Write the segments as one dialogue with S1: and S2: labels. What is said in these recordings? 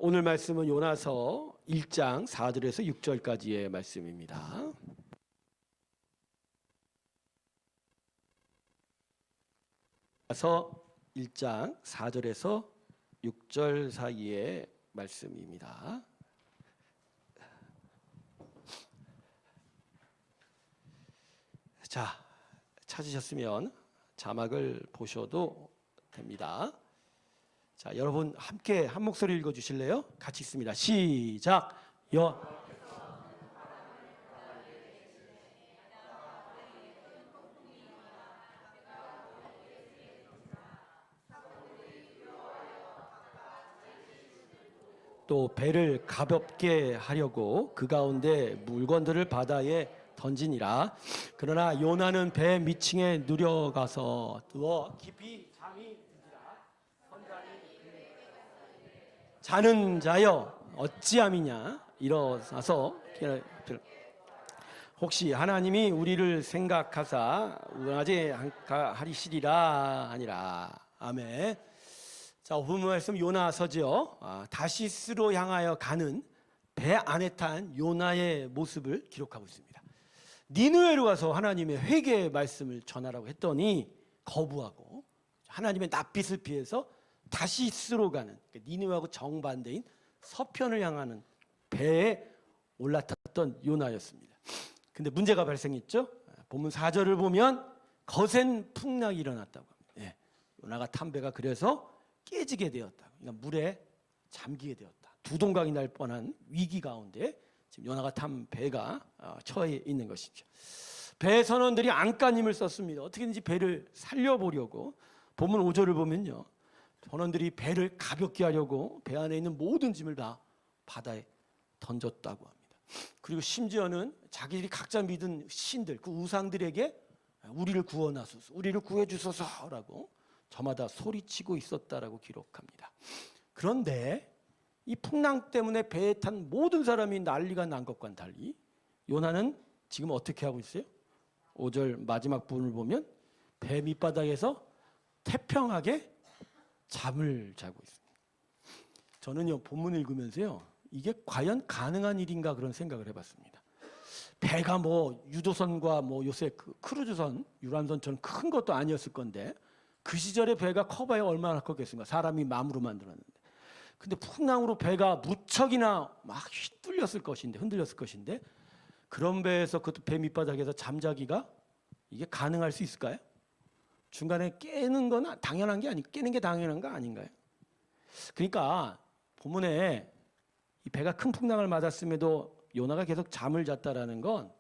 S1: 오늘 말씀은 요나서 1장 4절에서 6절까지의 말씀입니다. 요나서 1장 4절에서 6절 사이의 말씀입니다. 자, 찾으셨으면 자막을 보셔도 됩니다. 자, 여러분 함께 한 목소리 읽어 주실래요? 같이 읽습니다. 시작. 또 배를 가볍게 하려고 그 가운데 물건들을 바다에 던지니라. 그러나 요나는 배 밑층에 누려가서 누워 깊이 잠이 들지라. 자는 자여 어찌함이냐. 일어나서 혹시 하나님이 우리를 생각하사 은하제 하리시리라 하니라. 아멘. 자, 오늘 말씀 요나서죠. 다시스로 향하여 가는 배 안에 탄 요나의 모습을 기록하고 있습니다. 니느웨로 가서 하나님의 회개의 말씀을 전하라고 했더니 거부하고 하나님의 낯빛을 피해서 다시스로 가는, 니느웨하고 정반대인 서편을 향하는 배에 올라탔던 요나였습니다. 근데 문제가 발생했죠. 본문 4절을 보면 거센 풍랑이 일어났다고 합니다. 요나가 탄 배가 그래서 깨지게 되었다. 그러니까 물에 잠기게 되었다. 두 동강이 날 뻔한 위기 가운데 지금 요나가 탄 배가 처해 있는 것이죠. 배 선원들이 안간힘을 썼습니다. 어떻게든지 배를 살려보려고. 본문 5절을 보면요, 선원들이 배를 가볍게 하려고 배 안에 있는 모든 짐을 다 바다에 던졌다고 합니다. 그리고 심지어는 자기들이 각자 믿은 신들, 그 우상들에게 우리를 구원하소서, 우리를 구해주소서라고 저마다 소리치고 있었다라고 기록합니다. 그런데 이 풍랑 때문에 배에 탄 모든 사람이 난리가 난 것과는 달리 요나는 지금 어떻게 하고 있어요? 5절 마지막 부분을 보면 배 밑바닥에서 태평하게 잠을 자고 있습니다. 저는요, 본문을 읽으면서요, 이게 과연 가능한 일인가 그런 생각을 해봤습니다. 배가 뭐 유도선과 뭐 요새 그 크루즈선, 유람선처럼 큰 것도 아니었을 건데 그 시절에 배가 커봐야 얼마나 컸겠습니까? 사람이 마음으로 만들었는데. 근데 풍랑으로 배가 무척이나 막 흔들렸을 것인데 그런 배에서 그것도 배 밑바닥에서 잠자기가 이게 가능할 수 있을까요? 중간에 깨는 건 당연한 게 깨는 게 당연한 거 아닌가요? 그러니까 본문에 이 배가 큰 풍랑을 맞았음에도 요나가 계속 잠을 잤다라는 건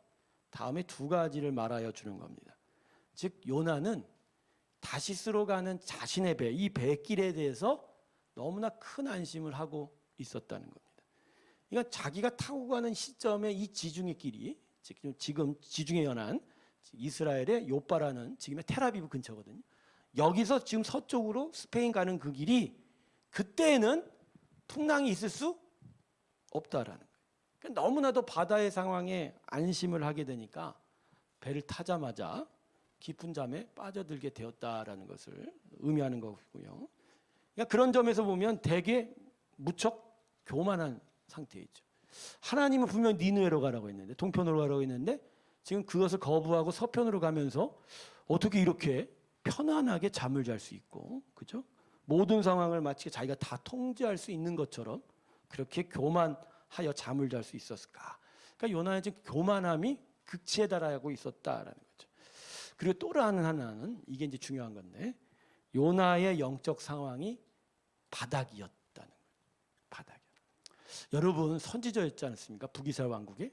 S1: 다음에 두 가지를 말하여 주는 겁니다. 즉 요나는 다시스로 가는 자신의 배, 이 배길에 대해서 너무나 큰 안심을 하고 있었다는 겁니다. 그러니까 자기가 타고 가는 시점에 이 지중해 길이, 지금 지중해 연안, 이스라엘의 요바라는 지금의 텔아비브 근처거든요. 여기서 지금 서쪽으로 스페인 가는 그 길이 그때에는 풍랑이 있을 수 없다라는 거예요. 그러니까 너무나도 바다의 상황에 안심을 하게 되니까 배를 타자마자 깊은 잠에 빠져들게 되었다라는 것을 의미하는 거고요. 그러니까 그런 점에서 보면 되게 무척 교만한 상태이죠. 하나님은 분명 니느웨로 가라고 했는데, 동편으로 가라고 했는데 지금 그것을 거부하고 서편으로 가면서 어떻게 이렇게 편안하게 잠을 잘 수 있고, 그죠? 모든 상황을 마치 자기가 다 통제할 수 있는 것처럼 그렇게 교만하여 잠을 잘 수 있었을까? 그러니까 요나의 지금 교만함이 극치에 달하고 있었다라는 거죠. 그리고 또 다른 하나는, 이게 이제 중요한 건데, 요나의 영적 상황이 바닥이었다는 거예요. 바닥이요. 여러분 선지자였지 않습니까? 북이스라엘 왕국에.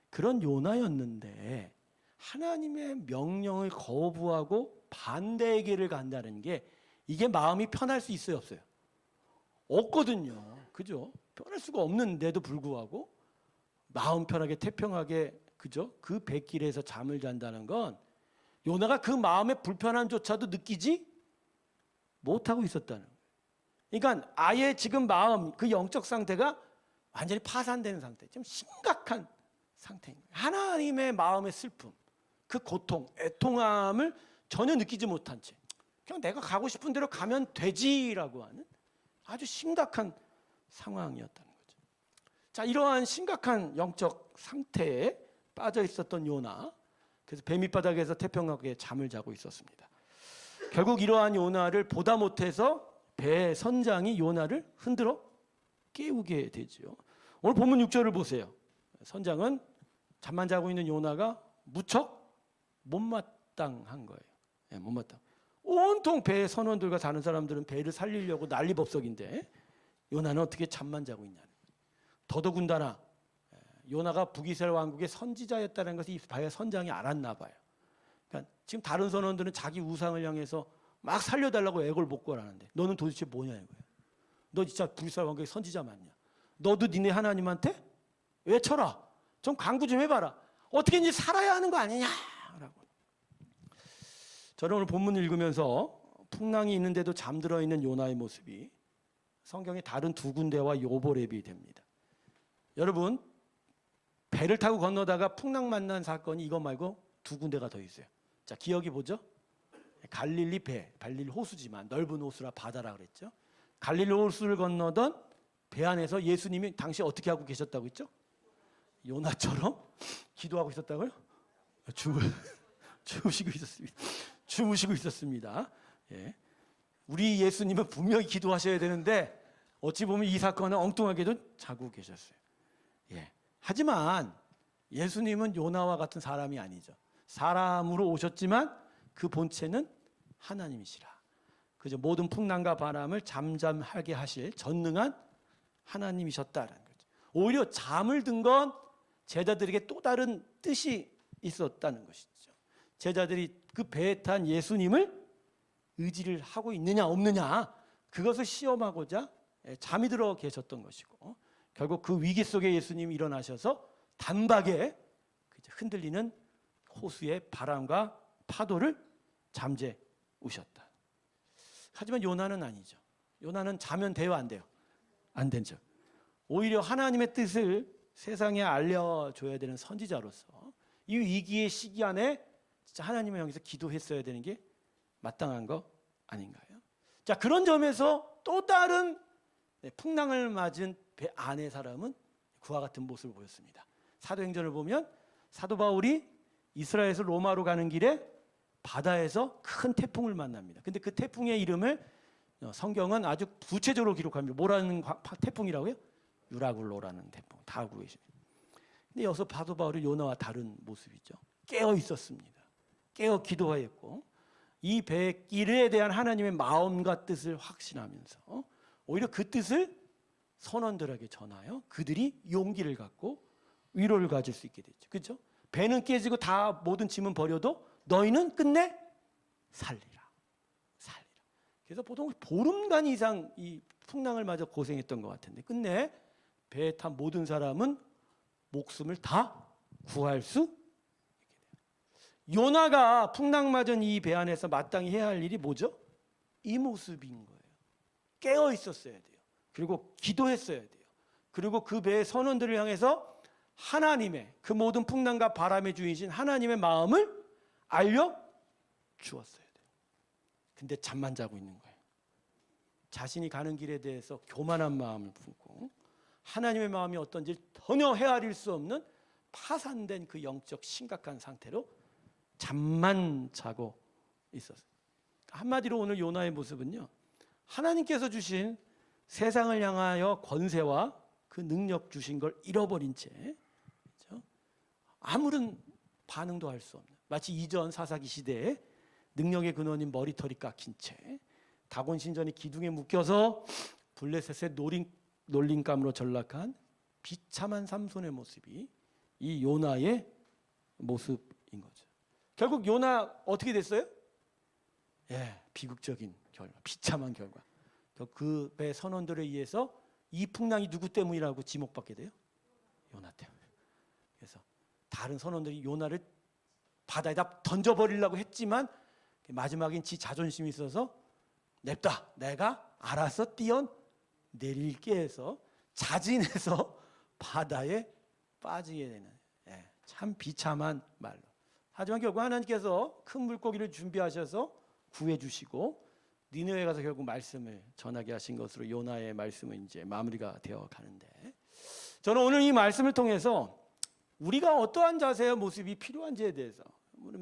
S1: 그런 요나였는데 하나님의 명령을 거부하고 반대의 길을 간다는 게 이게 마음이 편할 수 있어요, 없어요? 없거든요. 그죠? 편할 수가 없는데도 불구하고 마음 편하게 태평하게, 그죠? 그 배길에서 잠을 잔다는 건 요나가 그 마음의 불편함조차도 느끼지 못하고 있었다는 거예요. 그러니까 아예 지금 마음, 그 영적 상태가 완전히 파산되는 상태, 좀 심각한 상태인 거예요. 하나님의 마음의 슬픔, 그 고통, 애통함을 전혀 느끼지 못한 채 그냥 내가 가고 싶은 대로 가면 되지라고 하는 아주 심각한 상황이었다는 거죠. 자, 이러한 심각한 영적 상태에 빠져 있었던 요나, 그래서 배 밑바닥에서 태평하게 잠을 자고 있었습니다. 결국 이러한 요나를 보다 못해서 배 선장이 요나를 흔들어 깨우게 되죠. 오늘 본문 6절을 보세요. 선장은 잠만 자고 있는 요나가 무척 못마땅한 거예요. 네, 못마땅. 온통 배의 선원들과 다른 사람들은 배를 살리려고 난리법석인데 요나는 어떻게 잠만 자고 있냐는 거예요. 더더군다나 요나가 북이스라엘 왕국의 선지자였다는 것을 이 배 선장이 알았나 봐요. 그러니까 지금 다른 선원들은 자기 우상을 향해서 막 살려달라고 애걸 목걸하는데 너는 도대체 뭐냐 이거예요. 너 진짜 북이스라엘 왕국의 선지자 맞냐? 너도 니네 하나님한테 외쳐라. 좀 강구 좀 해봐라. 어떻게든지 살아야 하는 거 아니냐라고. 저는 오늘 본문을 읽으면서 풍랑이 있는데도 잠들어 있는 요나의 모습이 성경의 다른 두 군데와 요보렙이 됩니다. 여러분, 배를 타고 건너다가 풍랑 만난 사건이 이것 말고 두 군데가 더 있어요. 자, 기억이 뭐죠? 갈릴리 배, 갈릴리 호수지만 넓은 호수라 바다라 그랬죠. 갈릴리 호수를 건너던 배 안에서 예수님이 당시 어떻게 하고 계셨다고 했죠? 요나처럼 기도하고 있었다고요? 주무시고 있었습니다. 주무시고 있었습니다. 예. 우리 예수님은 분명히 기도하셔야 되는데 어찌 보면 이 사건은 엉뚱하게도 자고 계셨어요. 예. 하지만 예수님은 요나와 같은 사람이 아니죠. 사람으로 오셨지만 그 본체는 하나님이시라. 그저 모든 풍랑과 바람을 잠잠하게 하실 전능한 하나님이셨다라는 거죠. 오히려 잠을 든 건 제자들에게 또 다른 뜻이 있었다는 것이죠. 제자들이 그 배에 탄 예수님을 의지를 하고 있느냐 없느냐 그것을 시험하고자 잠이 들어 계셨던 것이고 결국 그 위기 속에 예수님이 일어나셔서 단박에 흔들리는 호수의 바람과 파도를 잠재우셨다. 하지만 요나는 아니죠. 요나는 자면 돼요, 안 돼요? 안 되죠. 오히려 하나님의 뜻을 세상에 알려줘야 되는 선지자로서 이 위기의 시기 안에 진짜 하나님을 향해서 기도했어야 되는 게 마땅한 거 아닌가요? 자, 그런 점에서 또 다른 풍랑을 맞은 배 안의 사람은 그와 같은 모습을 보였습니다. 사도행전을 보면 사도 바울이 이스라엘에서 로마로 가는 길에 바다에서 큰 태풍을 만납니다. 근데 그 태풍의 이름을 성경은 아주 구체적으로 기록합니다. 뭐라는 태풍이라고요? 유라굴로라는 태풍. 다 알고 계십니다. 근데 여기서 사도 바울이 요나와 다른 모습이죠. 깨어 있었습니다. 깨어 기도하였고 이 배의 길에 대한 하나님의 마음과 뜻을 확신하면서 오히려 그 뜻을 선원들에게 전하여 그들이 용기를 갖고 위로를 가질 수 있게 됐죠. 그렇죠? 배는 깨지고 다 모든 짐은 버려도 너희는 끝내 살리라. 살리라. 그래서 보통 보름간 이상 이 풍랑을 맞아 고생했던 것 같은데 끝내 배에 탄 모든 사람은 목숨을 다 구할 수 있게 돼요. 요나가 풍랑 맞은 이 배 안에서 마땅히 해야 할 일이 뭐죠? 이 모습인 거예요. 깨어 있었어야 돼요. 그리고 기도했어야 돼요. 그리고 그 배의 선원들을 향해서 하나님의 그 모든 풍랑과 바람의 주인이신 하나님의 마음을 알려 주었어야 돼요. 근데 잠만 자고 있는 거예요. 자신이 가는 길에 대해서 교만한 마음을 품고 하나님의 마음이 어떤지 전혀 헤아릴 수 없는 파산된 그 영적 심각한 상태로 잠만 자고 있었어요. 한마디로 오늘 요나의 모습은요, 하나님께서 주신 세상을 향하여 권세와 그 능력 주신 걸 잃어버린 채, 그렇죠? 아무런 반응도 할 수 없는, 마치 이전 사사기 시대에 능력의 근원인 머리털이 깎인 채 다곤 신전이 기둥에 묶여서 블레셋의 놀림감으로 전락한 비참한 삼손의 모습이 이 요나의 모습인 거죠. 결국 요나 어떻게 됐어요? 예, 비극적인 결과, 비참한 결과. 그 배 선원들에 의해서 이 풍랑이 누구 때문이라고 지목받게 돼요? 요나 때문에. 그래서 다른 선원들이 요나를 바다에다 던져버리려고 했지만 마지막엔 지 자존심이 있어서 냅다 내가 알아서 뛰어내릴게 해서 자진해서 바다에 빠지게 되는, 참 비참한 말로. 하지만 결국 하나님께서 큰 물고기를 준비하셔서 구해주시고 니느웨 가서 결국 말씀을 전하게 하신 것으로 요나의 말씀은 이제 마무리가 되어 가는데, 저는 오늘 이 말씀을 통해서 우리가 어떠한 자세와 모습이 필요한지에 대해서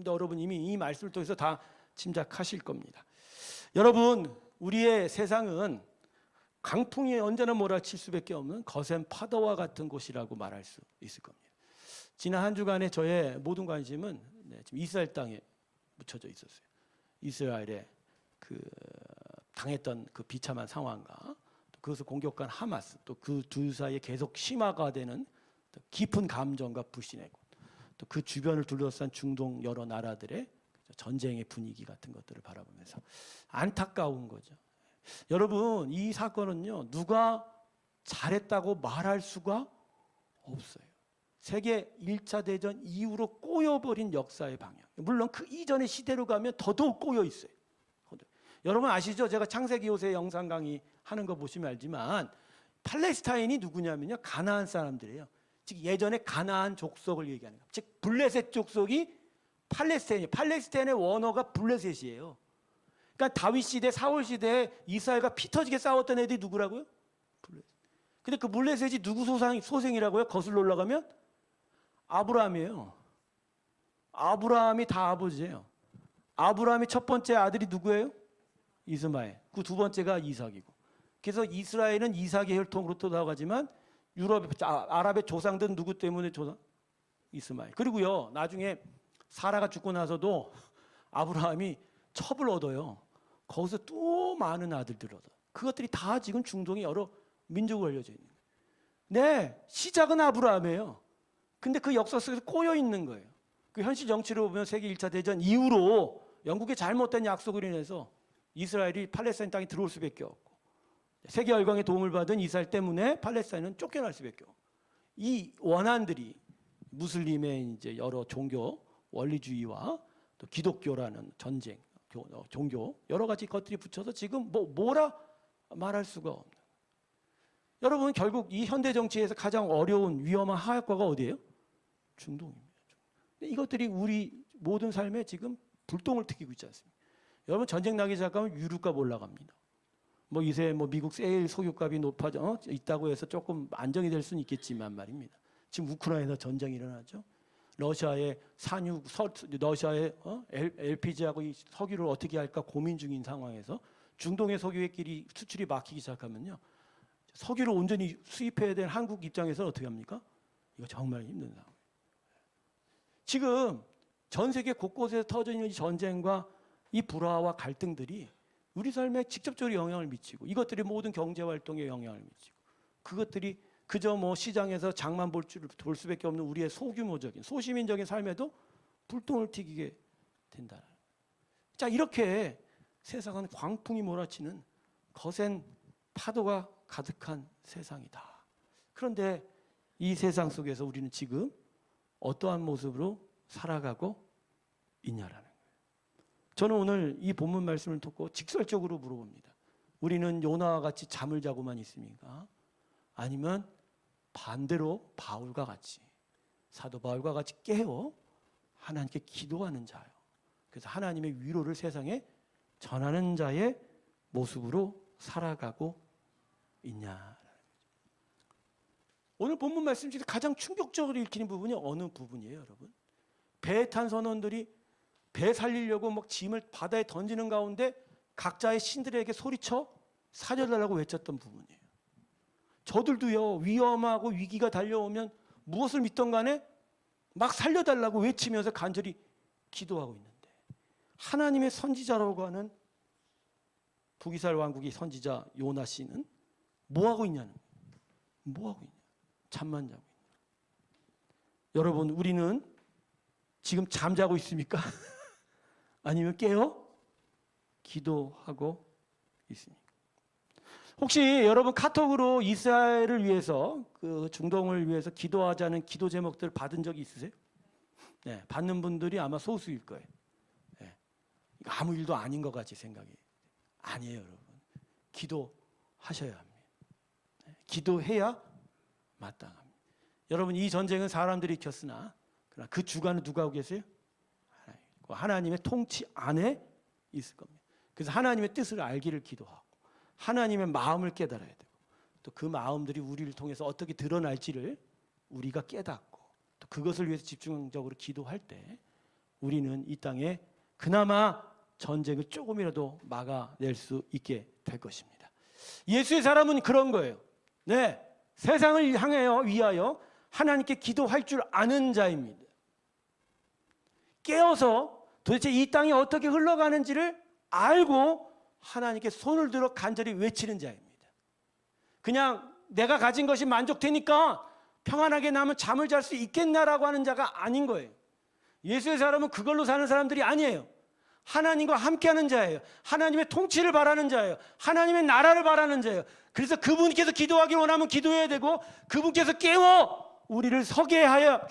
S1: 여러분 이미 이 말씀을 통해서 다 짐작하실 겁니다. 여러분, 우리의 세상은 강풍이 언제나 몰아칠 수밖에 없는 거센 파도와 같은 곳이라고 말할 수 있을 겁니다. 지난 한 주간의 저의 모든 관심은 지금 이스라엘 땅에 묻혀져 있었어요. 이스라엘의 그 당했던 그 비참한 상황과 또 그것을 공격한 하마스, 또 그 둘 사이에 계속 심화가 되는 깊은 감정과 불신의 곳, 또 그 주변을 둘러싼 중동 여러 나라들의 전쟁의 분위기 같은 것들을 바라보면서 안타까운 거죠. 여러분, 이 사건은요, 누가 잘했다고 말할 수가 없어요. 세계 1차 대전 이후로 꼬여버린 역사의 방향. 물론 그 이전의 시대로 가면 더더욱 꼬여 있어요. 여러분 아시죠? 제가 창세기 요새 영상 강의 하는 거 보시면 알지만 팔레스타인이 누구냐면요, 가나안 사람들이에요. 즉 예전에 가나안 족속을 얘기하는 거예요. 즉 블레셋 족속이 팔레스타인이에요. 팔레스타인의 원어가 블레셋이에요. 그러니까 다윗 시대, 사울 시대에 이스라엘과 피 터지게 싸웠던 애들이 누구라고요? 블레셋. 근데 그 블레셋이 누구 소생이라고요? 거슬러 올라가면 아브라함이에요. 아브라함이 다 아버지예요. 아브라함이 첫 번째 아들이 누구예요? 이스마엘. 그 두 번째가 이삭이고. 그래서 이스라엘은 이삭의 혈통으로 나가지만 유럽, 아랍의 조상들은 누구 때문에 조상? 이스마엘. 그리고요, 나중에 사라가 죽고 나서도 아브라함이 첩을 얻어요. 거기서 또 많은 아들들을 얻어요. 그것들이 다 지금 중동의 여러 민족을 알려져 있는 거예요. 네, 시작은 아브라함이에요. 근데 그 역사 속에서 꼬여 있는 거예요. 그 현실 정치로 보면 세계 1차 대전 이후로 영국의 잘못된 약속으로 인해서 이스라엘이 팔레스타인 땅에 들어올 수밖에 없고, 세계 열강의 도움을 받은 이스라엘 때문에 팔레스타인은 쫓겨날 수밖에 없고, 이 원한들이 무슬림의 이제 여러 종교 원리주의와 또 기독교라는 전쟁, 종교 여러 가지 것들이 붙여서 지금 뭐라 말할 수가 없는. 여러분, 결국 이 현대 정치에서 가장 어려운 위험한 하악과가 어디예요? 중동입니다. 이것들이 우리 모든 삶에 지금 불똥을 튀기고 있지 않습니까? 여러분, 전쟁 나기 시작하면 유류값 올라갑니다. 이제 미국 세일 석유값이 높아져 있다고 해서 조금 안정이 될 수는 있겠지만 말입니다. 지금 우크라이나 전쟁이 일어나죠. 러시아의 러시아의 LPG하고 이 석유를 어떻게 할까 고민 중인 상황에서 중동의 석유의 길이 수출이 막히기 시작하면요, 석유를 온전히 수입해야 될 한국 입장에서는 어떻게 합니까? 이거 정말 힘든 상황. 지금 전 세계 곳곳에서 터져 있는 이 전쟁과 이 불화와 갈등들이 우리 삶에 직접적으로 영향을 미치고, 이것들이 모든 경제 활동에 영향을 미치고, 그것들이 그저 시장에서 장만 볼 수밖에 없는 우리의 소규모적인 소시민적인 삶에도 불똥을 튀기게 된다. 자, 이렇게 세상은 광풍이 몰아치는 거센 파도가 가득한 세상이다. 그런데 이 세상 속에서 우리는 지금 어떠한 모습으로 살아가고 있냐라는 거예요. 저는 오늘 이 본문 말씀을 듣고 직설적으로 물어봅니다. 우리는 요나와 같이 잠을 자고만 있습니까? 아니면 반대로 바울과 같이, 사도 바울과 같이 깨어 하나님께 기도하는 자요, 그래서 하나님의 위로를 세상에 전하는 자의 모습으로 살아가고 있냐. 오늘 본문 말씀 중에 가장 충격적으로 읽히는 부분이 어느 부분이에요, 여러분? 배에 탄 선원들이 배 살리려고 짐을 바다에 던지는 가운데 각자의 신들에게 소리쳐 살려달라고 외쳤던 부분이에요. 저들도요, 위험하고 위기가 달려오면 무엇을 믿던 간에 막 살려달라고 외치면서 간절히 기도하고 있는데, 하나님의 선지자라고 하는 북이스라엘 왕국의 선지자 요나 씨는 뭐하고 있냐는 거예요. 뭐하고 있냐? 잠만 자고 있냐? 여러분, 우리는 지금 잠자고 있습니까? 아니면 깨어 기도하고 있습니까? 혹시 여러분 카톡으로 이스라엘을 위해서, 그 중동을 위해서 기도하자는 기도 제목들 받은 적이 있으세요? 네, 받는 분들이 아마 소수일 거예요. 네, 이거 아무 일도 아닌 것 같이 생각이. 아니에요, 여러분. 기도하셔야 합니다. 네, 기도해야 마땅합니다. 여러분, 이 전쟁은 사람들이 일으켰으나 그러나 그 주관은 누가 하고 계세요? 하나님의 통치 안에 있을 겁니다. 그래서 하나님의 뜻을 알기를 기도하고 하나님의 마음을 깨달아야 되고 또 그 마음들이 우리를 통해서 어떻게 드러날지를 우리가 깨닫고 또 그것을 위해서 집중적으로 기도할 때 우리는 이 땅에 그나마 전쟁을 조금이라도 막아낼 수 있게 될 것입니다. 예수의 사람은 그런 거예요. 네, 세상을 향하여 위하여 하나님께 기도할 줄 아는 자입니다. 깨어서 도대체 이 땅이 어떻게 흘러가는지를 알고 하나님께 손을 들어 간절히 외치는 자입니다. 그냥 내가 가진 것이 만족되니까 평안하게 나면 잠을 잘 수 있겠나라고 하는 자가 아닌 거예요. 예수의 사람은 그걸로 사는 사람들이 아니에요. 하나님과 함께하는 자예요. 하나님의 통치를 바라는 자예요. 하나님의 나라를 바라는 자예요. 그래서 그분께서 기도하기 원하면 기도해야 되고 그분께서 깨워 우리를 서게 하여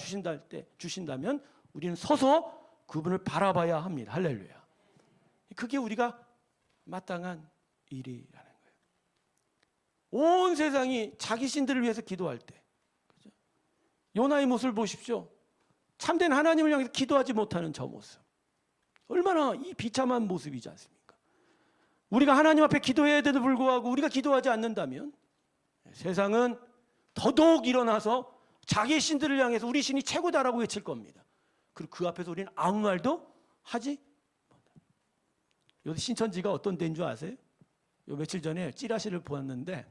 S1: 주신다면 우리는 서서 그분을 바라봐야 합니다. 할렐루야. 그게 우리가 마땅한 일이라는 거예요. 온 세상이 자기 신들을 위해서 기도할 때 그죠? 요나의 모습을 보십시오. 참된 하나님을 향해서 기도하지 못하는 저 모습. 얼마나 이 비참한 모습이지 않습니까? 우리가 하나님 앞에 기도해야 돼도 불구하고 우리가 기도하지 않는다면 세상은 더더욱 일어나서 자기의 신들을 향해서 우리 신이 최고다라고 외칠 겁니다. 그리고 그 앞에서 우리는 아무 말도 하지 못합니다. 여기 신천지가 어떤 데인 줄 아세요? 요 며칠 전에 찌라시를 보았는데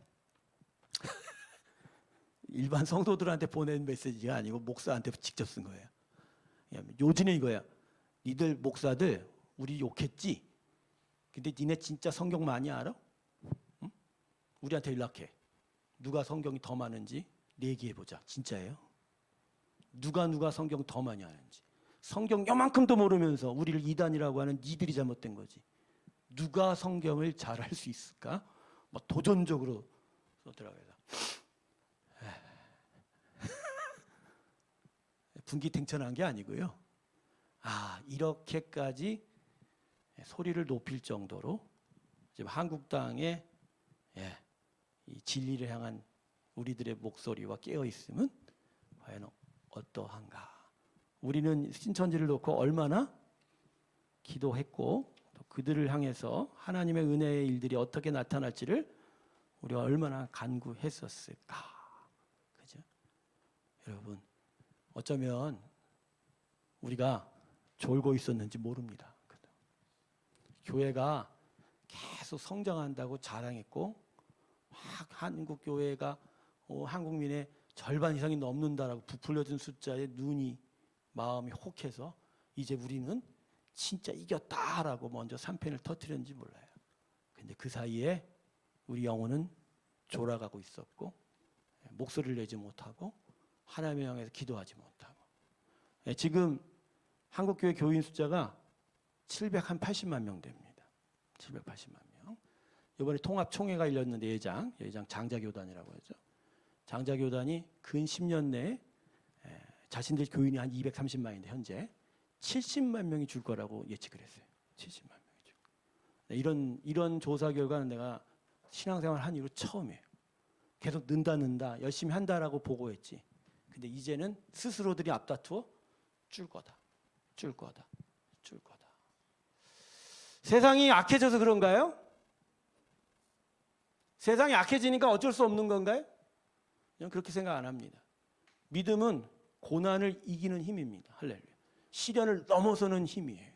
S1: 일반 성도들한테 보낸 메시지가 아니고 목사한테 직접 쓴 거예요. 요지는 이거야. 니들 목사들 우리 욕했지? 근데 니네 진짜 성경 많이 알아? 응? 우리한테 연락해. 누가 성경이 더 많은지 얘기해보자. 진짜예요? 누가 성경 더 많이 아는지. 성경 요만큼도 모르면서 우리를 이단이라고 하는 니들이 잘못된 거지. 누가 성경을 잘 할 수 있을까? 뭐 도전적으로 써더라고요. 분기탱천한 게 아니고요. 이렇게까지 소리를 높일 정도로 지금 한국 땅의 이 진리를 향한 우리들의 목소리와 깨어 있음은 과연 어떠한가? 우리는 신천지를 놓고 얼마나 기도했고 또 그들을 향해서 하나님의 은혜의 일들이 어떻게 나타날지를 우리가 얼마나 간구했었을까? 그죠? 여러분, 어쩌면 우리가 졸고 있었는지 모릅니다. 교회가 계속 성장한다고 자랑했고 막 한국 교회가 한국민의 절반 이상이 넘는다라고 부풀려진 숫자에 마음이 혹해서 이제 우리는 진짜 이겼다라고 먼저 3펜을 터뜨렸는지 몰라요. 근데 그 사이에 우리 영혼은 졸아가고 있었고 목소리를 내지 못하고 하나님을 향해서 기도하지 못하고 지금 한국교회 교인 숫자가 780만 명 됩니다. 780만 명. 이번에 통합총회가 열렸는데 예장 장자교단이라고 하죠. 장자교단이 근 10년 내에 자신들 교인이 한 230만인데 현재 70만 명이 줄 거라고 예측을 했어요. 70만 명이 줄 거. 이런 조사 결과는 내가 신앙생활 한 이후로 처음이에요. 계속 는다 열심히 한다라고 보고했지. 근데 이제는 스스로들이 앞다투어 줄 거다. 세상이 악해져서 그런가요? 세상이 악해지니까 어쩔 수 없는 건가요? 저는 그렇게 생각 안 합니다. 믿음은 고난을 이기는 힘입니다. 할렐루야. 시련을 넘어서는 힘이에요.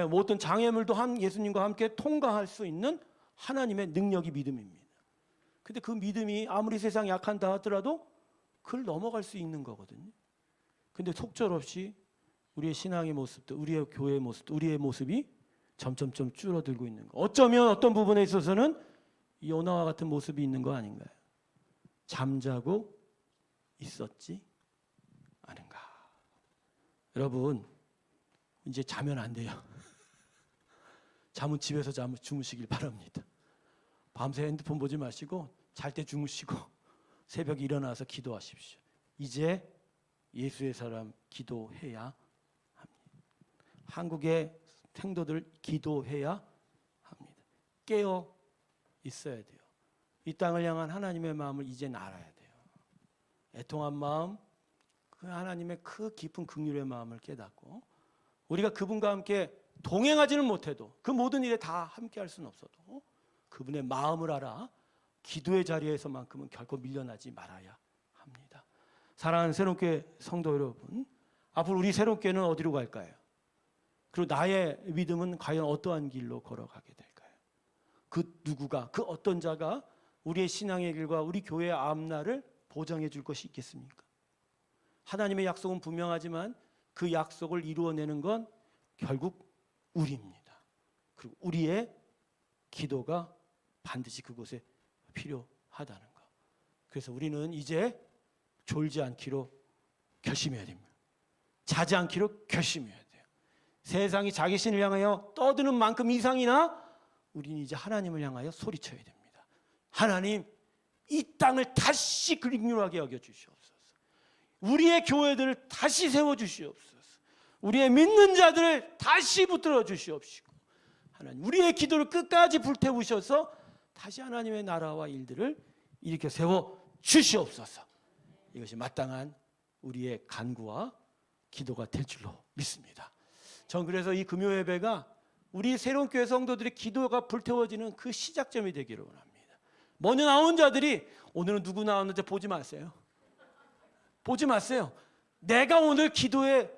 S1: 뭐 어떤 장애물도 예수님과 함께 통과할 수 있는 하나님의 능력이 믿음입니다. 근데 그 믿음이 아무리 세상이 약한다 하더라도 그걸 넘어갈 수 있는 거거든요. 근데 속절없이 우리의 신앙의 모습도 우리의 교회의 모습도 우리의 모습이 점점점 줄어들고 있는 거. 어쩌면 어떤 부분에 있어서는 요나와 같은 모습이 있는 거 아닌가요? 잠자고 있었지 않은가. 여러분 이제 자면 안 돼요. 잠은 집에서 주무시길 바랍니다. 밤새 핸드폰 보지 마시고 잘 때 주무시고 새벽에 일어나서 기도하십시오. 이제 예수의 사람 기도해야 합니다. 한국의 생도들 기도해야 합니다. 깨어 있어야 돼요. 이 땅을 향한 하나님의 마음을 이제 알아야 돼요. 애통한 마음, 그 하나님의 그 깊은 긍휼의 마음을 깨닫고 우리가 그분과 함께 동행하지는 못해도 그 모든 일에 다 함께 할 수는 없어도 그분의 마음을 알아 기도의 자리에서만큼은 결코 밀려나지 말아야 합니다. 사랑하는 새롭게 성도 여러분, 앞으로 우리 새롭게는 어디로 갈까요? 그리고 나의 믿음은 과연 어떠한 길로 걸어가게 될까요? 그 누구가, 그 어떤 자가 우리의 신앙의 길과 우리 교회의 앞날을 보장해 줄 것이 있겠습니까? 하나님의 약속은 분명하지만 그 약속을 이루어내는 건 결국 우리입니다. 그리고 우리의 기도가 반드시 그곳에 필요하다는 것. 그래서 우리는 이제 졸지 않기로 결심해야 됩니다. 자지 않기로 결심해야 돼요. 세상이 자기 신을 향하여 떠드는 만큼 이상이나 우리는 이제 하나님을 향하여 소리쳐야 됩니다. 하나님, 이 땅을 다시 긍휼하게 여겨주시옵소서. 우리의 교회들을 다시 세워주시옵소서. 우리의 믿는 자들을 다시 붙들어 주시옵시고, 하나님, 우리의 기도를 끝까지 불태우셔서 다시 하나님의 나라와 일들을 일으켜 세워 주시옵소서. 이것이 마땅한 우리의 간구와 기도가 될 줄로 믿습니다. 전 그래서 이 금요 예배가 우리 새로운 교회 성도들의 기도가 불태워지는 그 시작점이 되기를 원합니다. 먼저 나온 자들이 오늘은 누구 나왔는지 보지 마세요. 보지 마세요. 내가 오늘 기도에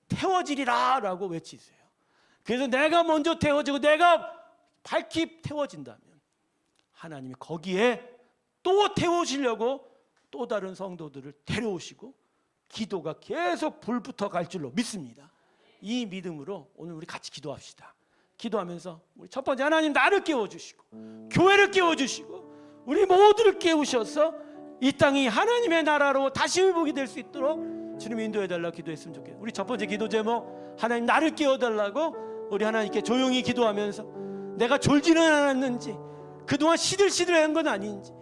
S1: 태워지리라 라고 외치세요. 그래서 내가 먼저 태워지고 내가 밝히 태워진다면 하나님이 거기에 또 태우시려고 또 다른 성도들을 데려오시고 기도가 계속 불붙어 갈 줄로 믿습니다. 이 믿음으로 오늘 우리 같이 기도합시다. 기도하면서 우리 첫 번째, 하나님 나를 깨워주시고 교회를 깨워주시고 우리 모두를 깨우셔서 이 땅이 하나님의 나라로 다시 회복이 될 수 있도록 주님 인도해달라고 기도했으면 좋겠어요. 우리 첫 번째 기도 제목, 하나님 나를 깨워달라고 우리 하나님께 조용히 기도하면서 내가 졸지는 않았는지, 그동안 시들시들한 건 아닌지,